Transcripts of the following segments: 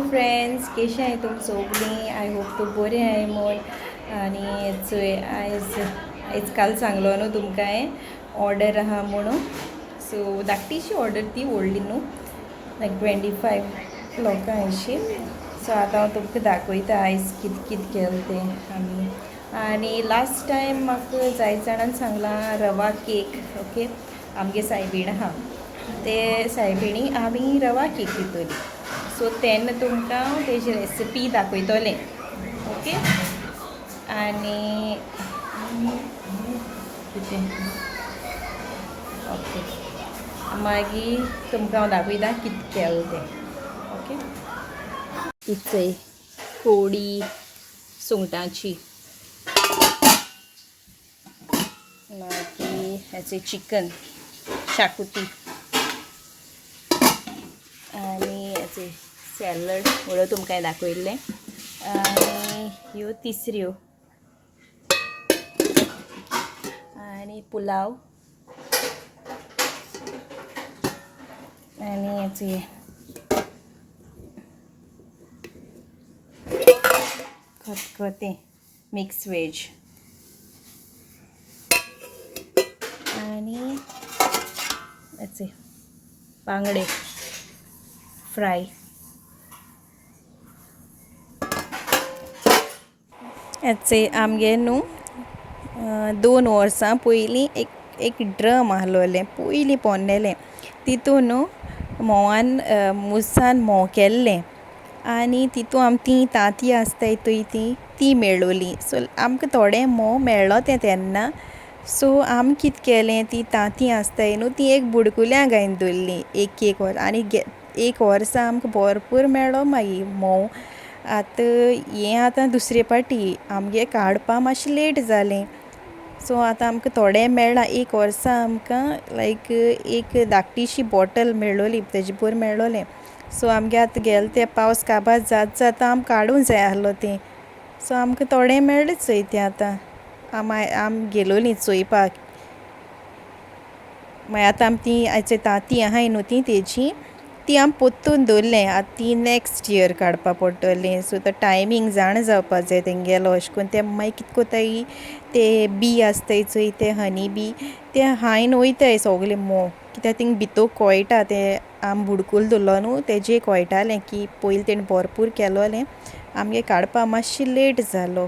Friends, कशें आहाय तुम सगळीं? आय होप तूं बरें आहाय म्हूण. आनी चोय आयज काल सांगलो न्हू तुमकां हांवें ऑर्डर आहा म्हणून. सो धाकटीशी ऑर्डर ती व्हडली न्हू, लायक 25 लोकां अशी. सो आतां हांव तुमकां दाखयता आयज कितें कितें केलें तें आमी. आनी लास्ट टायम म्हाका जायत जाणांनी सांगलां रवा केक. ओके, आमगे सायबीण आहा ते सायबिणी आमी रवा केक दितली. सो तेन्ना तुमकां हांव तेजी रेसिपी दाखयतलें. ओके, आनी कितें ओके मागीर तुमकां हांव दाखयता कितें केलें तें. ओके, इचय कोडी सुंगटांची, मागीर हेचें चिकन शाकुती, आनी हेचें सॅलड म्हणून तुमकां दाखयल्लें. आनी ह्यो तिसऱ्यो, आनी पुलाव, आनी हेचें खतखतें मिक्स वेज, आनी हेचें बांगडे फ्राय. हेचें आमगे न्हू 2 वर्सां पयलीं एक ड्रम आहलोलें पयलीं पोन्नेलें, तितून न्हू म्होवान मुसान म्होंव केल्लें. आनी तितू ती तांतीं आसताय ती मेळ्ळोली. सो आमकां थोडें म्होंव मेळ्ळो तेन्ना. सो आमी कितें केलें, ती तांतीं आसताय न्हू ती एक बुडकुल्यां घायन दवरली एक वर्स. आनी 1 वर्सा आमकां भरपूर मेळ्ळो मागीर म्होंव. आतां दुसरे पाटी आमगे काडपा मातशें लेट जालें. सो आतां आमकां थोडें मेळ्ळां. 1 वर्सा आमकां लायक एक धाकटीशी बॉटल मेळ्ळोली, तेजे बोर मेळ्ळोलें. सो आमगे आतां गेल ते पावस काबार जाता आम काडूं जाय आहलो तें. सो आमकां थोडें मेळ्ळें चोय तें. आतां आम गेलोलीं चोयपाक. मागीर आतां आमी ती आयचें तांतीं आहाय न्हू तेजी ती आमी पोत्तून दवरलें. आतां ती नेक्स्ट इयर काडपा पडटलीं. सो तो टायमींग जाण जावपा जाय तेंगेलो. अशें करून ते मागीर कितें कोत्ताय, ते बी आसताय चोय ते हनी बी ते हायन वोयताय सोगलें म्होंव. कित्याक थिंग भितू कोयटा तें आम बुडकूल दवरलो न्हू तेजें कोयटालें की पयलीं तेणें भरपूर केलोलें. आमगे काडपा मातशें लेट जालो.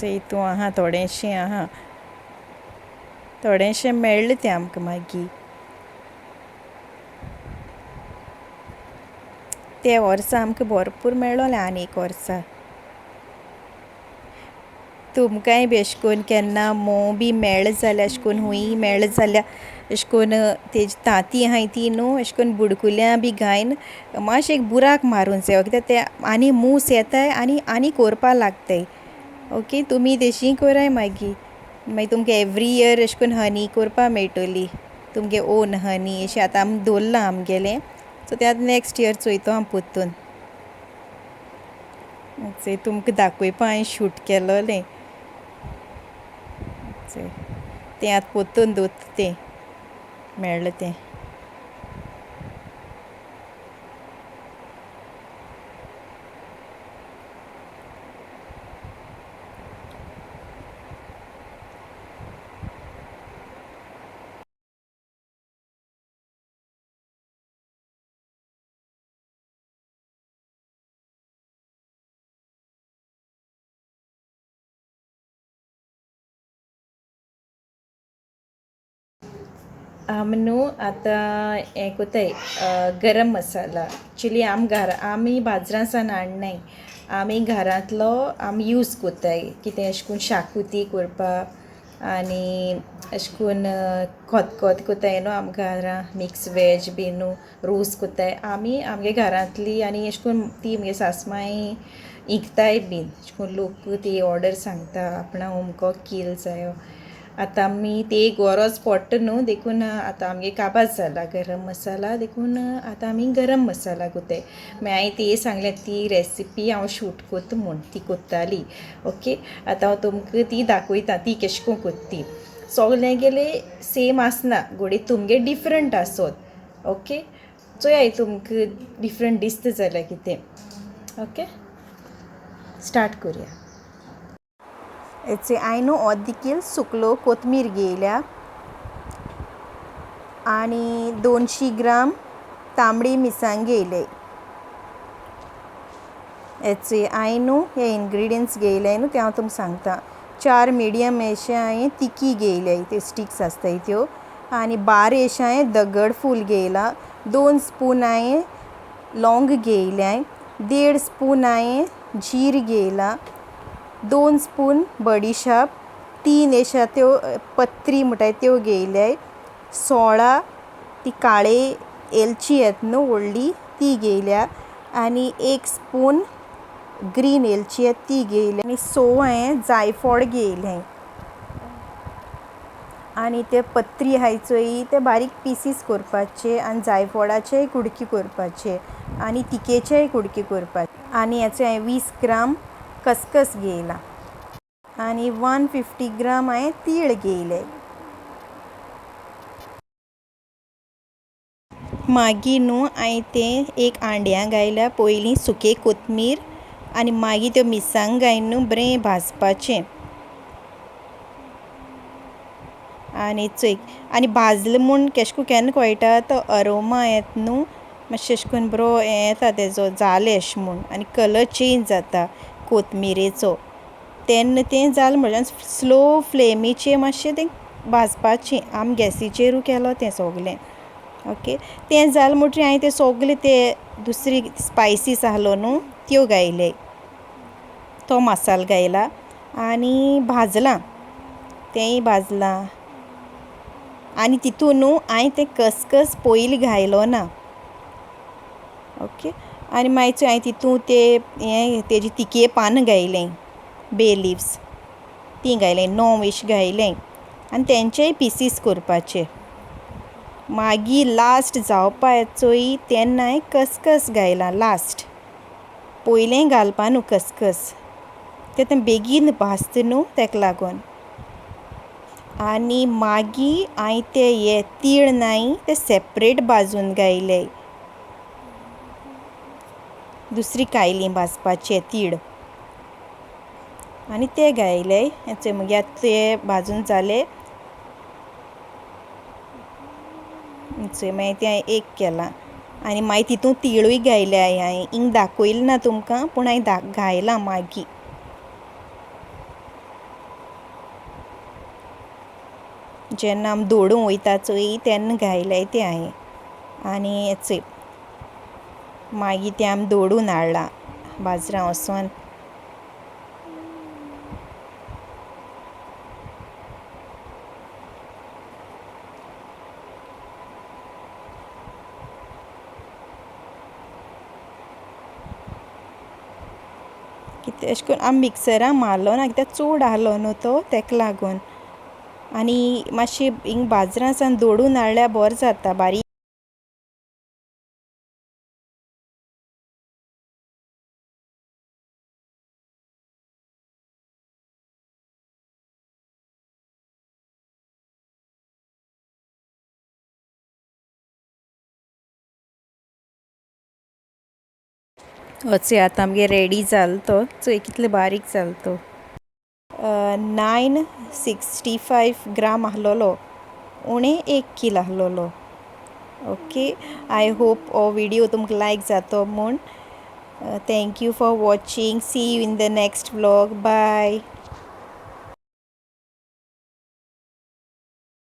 हितू आहा थोडेंशें आहा, थोडेंशें मेळ्ळें तें आमकां मागीर. ते वर्सा आमकां भरपूर मेळ्ळोलें. आनी 1 वर्सा तुमकांय बी अशें कोन्न केन्ना म्होंव बी मेळ्ळें जाल्यार अशें कोन्न हूंय मेळ्ळें जाल्यार अशें कोन्न तेजी तांतीं आहाय ती न्हू अशें कोन्न बुडकुल्यां बी घायन मातशें एक बुराक मारूं जायो. कित्याक ते आनी मूस येताय आनी कोरपा लागताय. ओके, तुमी तेशीं कोराय मागीर तुमकां एवरी इयर अशें कोन्न हनी कोरपा मेळटोली, तुमगे ओन हनी. अशें आतां आमी दवरलां आमगेलें. सो तें आतां नेक्स्ट इयर चोयतो आम पोत्तून. तुमकां दाखोवपा हांवें शूट केलोलें तें आतां पोत्तून दवरता तें मेळ्ळें तें. आमी न्हू आतां हें कोताय गरम मसाला. एक्चुली आमी बाजरां सावन हाडनाय, आमी घरांतलो आमी यूज कोत्ताय. कितें अशें कोन्न शाकुती कोरपा आनी अशें कोन्न खतखतें कोत्ताय न्हू आमी घरां. मिक्स वेज बी न्हू रोस कोत्ताय आमी आमगे घरांतली. आनी अशें कोन्न ती म्हगे सासमाय इंकताय बीन. अशें कोन्न लोक ती ऑर्डर सांगता आपणा अमको कील जायो. आतां आमी ती गरज पडटा न्हू देखून आतां आमगे काबार जाला गरम मसाला. देखून आतां आमी गरम मसाला कोत्ताय. मागीर हांवें ती सांगलें ती रेसिपी हांव शूट कोत्ता म्हूण ती कोत्ताली. ओके, आतां हांव तुमकां ती दाखयता ती केश कोन्न कोत्ती. सोगलेगेले सेम आसना घोडी तुमगे डिफरंट आसोत ओके चोय तुमकां डिफरंट दिसता जाल्यार कितें ओके स्टार्ट करूया हेचे हांवें न्हू अर्द किल सुकलो कोथमीर घेयल्या आनी 200 ग्राम तांबडी मिरसांग घेयले हेचे हांवें न्हू हे इनग्रिडियंट्स घेयले न्हू ते हांव तुमकां सांगता 4 मिडियम अशे हांवें तिकी घेयले ते स्टिक्स आसताय त्यो आनी 12 अशे हांवें दगड फूल घेयला 2 स्पून हांवें लौंग घेयल्या 1.5 स्पून हांवें जीर घेयला 2 स्पून बडिशाप 3 अशा त्यो पत्री म्हणटाय त्यो घेयल्या 16 ती काळे एलची येत न्हू व्हडली ती घेयल्या आनी 1 स्पून ग्रीन एलची येत ती घेयल्या आनी 6 हांवें जायफळ घेयलें आनी ते पत्री आहाय चोय ते बारीक पीसीस करपाचे आनी जायफळाचेय कुडकी करपाचे आनी तिकेचेय कुडकी करपाचे आनी हेचे हांवें 20 ग्राम खसखस घेयला आनी 150 ग्राम हांवें तीळ घेयले मागीर न्हू हांवें तें एक आंड्या घायल्या पयलीं सुके कोथमीर आनी मागीर त्यो मिरसांग घायन न्हू बरें भाजपाचें आनी चोय आनी भाजलें म्हूण केशको केन्ना कळटा तो अरोमा येता न्हू मातशें अशें करून बरो हें येता तेजो जालें अशें म्हूण आनी कलर चेंज जाता कोथमिरेचो तेन्ना तें जालें म्हणल्यार स्लो फ्लेमीचेर मातशें तें भाजपाचें आमी गॅसीचेरू केलो तें सोगलें ओके तें जालें म्हणटरी हांवें तें सोगलें तें दुसरी स्पायसीस आहलो न्हू त्यो घायले तो मसालो घायला आनी भाजलां तेंय भाजलां आनी तितून न्हू हांवें तें खसखस पयलीं घायलो ना ओके आनी मागीर हांवें तितून तें तेजी तिके पानां घायलें बे लिव्स तीं घायलें 9 अशीं घायलें आनी तेंचेय पीसीस करपाचे मागीर लास्ट जावपा येता चोय तेन्ना हांवें खसखस घायलां लास्ट पयलें घालपा न्हू खसखस तें बेगीन भाजता न्हू तेका लागोन आनी मागीर हांवें ते हे तीळ नाय ते सेपरेट भाजून घायले दुसरी कायलीं भाजपाचे तीळ आनी ते घायले हेचे मागीर ते भाजून जाले मागीर तें हांवें एक केलां आनी मागीर तितून तिळूय घायले हांवें हिंग दाखयलें ना तुमकां पूण हांवें घायलां मागीर जेन्ना आमी दोडूंक वयता चोय तेन्ना घायले ते हांवें आनी हेचे मागीर तें आमी दोडून हाडलां बाजरां वोसोन कितें अशें करून आमी मिक्सरान मारलो ना कित्याक चड आहलो न्हू तो तेका लागून आनी मातशें हिंग बाजरां सावन दोडून हाडल्यार बरो जाता बारीक होचे आतां आमगे रेडी जालो तो चोय कितले बारीक जालो तो 965 ग्राम आहलोलो उणें 1 कील आहलोलो ओके आय होप हो व्हिडियो तुमकां लायक जातो म्हूण thank you for watching see you in the next vlog bye